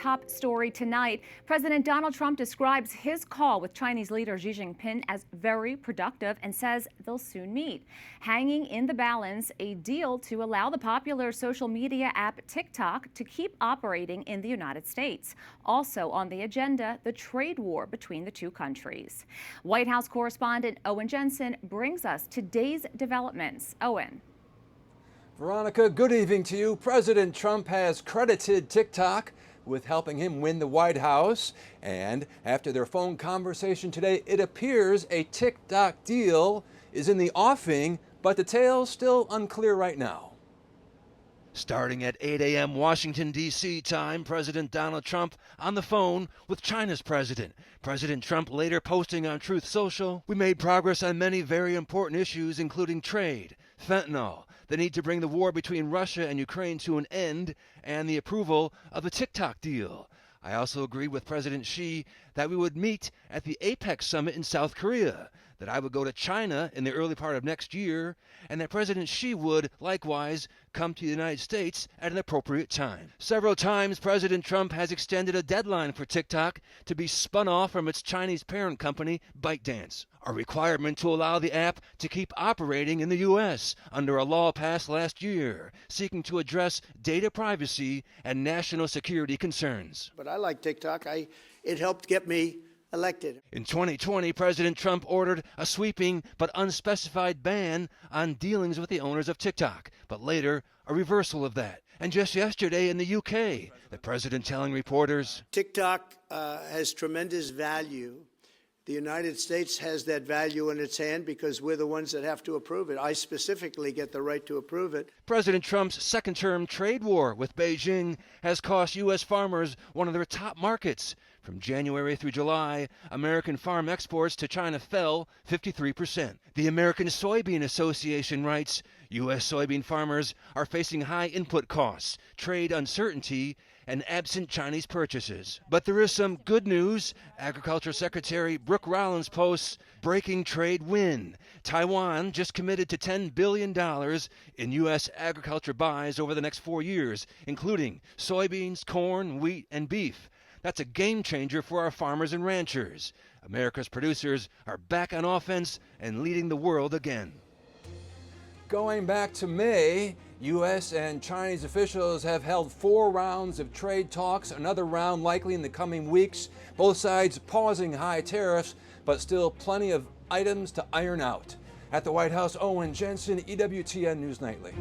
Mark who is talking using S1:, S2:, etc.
S1: top story tonight. President Donald Trump describes his call with Chinese leader Xi Jinping as very productive and says they'll soon meet. Hanging in the balance, a deal to allow the popular social media app TikTok to keep operating in the United States. Also on the agenda, the trade war between the two countries. White House correspondent Owen Jensen brings us today's developments. Owen.
S2: Veronica, good evening to you. President Trump has credited TikTok with helping him win the White House. And after their phone conversation today, it appears a TikTok deal is in the offing, but details still unclear right now.
S3: Starting at 8 a.m. Washington, D.C. time, President Donald Trump on the phone with China's president. President Trump later posting on Truth Social, "We made progress on many very important issues, including trade, fentanyl, the need to bring the war between Russia and Ukraine to an end, and the approval of the TikTok deal. I also agreed with President Xi that we would meet at the APEC summit in South Korea, that I would go to China in the early part of next year, and that President Xi would, likewise, come to the United States at an appropriate time." Several times, President Trump has extended a deadline for TikTok to be spun off from its Chinese parent company, ByteDance, a requirement to allow the app to keep operating in the U.S. under a law passed last year, seeking to address data privacy and national security concerns.
S4: But I like TikTok. It helped get me elected.
S3: In 2020, President Trump ordered a sweeping but unspecified ban on dealings with the owners of TikTok, but later a reversal of that. And just yesterday in the UK, the president telling reporters,
S4: TikTok has tremendous value. The United States has that value in its hand because we're the ones that have to approve it. I specifically get the right to approve it.
S3: President Trump's second-term trade war with Beijing has cost U.S. farmers one of their top markets. From January through July, American farm exports to China fell 53%. The American Soybean Association writes, U.S. soybean farmers are facing high input costs, trade uncertainty, and absent Chinese purchases. But there is some good news. Agriculture Secretary Brooke Rollins posts, breaking trade win. Taiwan just committed to $10 billion in U.S. agriculture buys over the next 4 years, including soybeans, corn, wheat, and beef. That's a game changer for our farmers and ranchers. America's producers are back on offense and leading the world again.
S2: Going back to May, U.S. and Chinese officials have held 4 rounds of trade talks, another round likely in the coming weeks. Both sides pausing high tariffs, but still plenty of items to iron out. At the White House, Owen Jensen, EWTN News Nightly.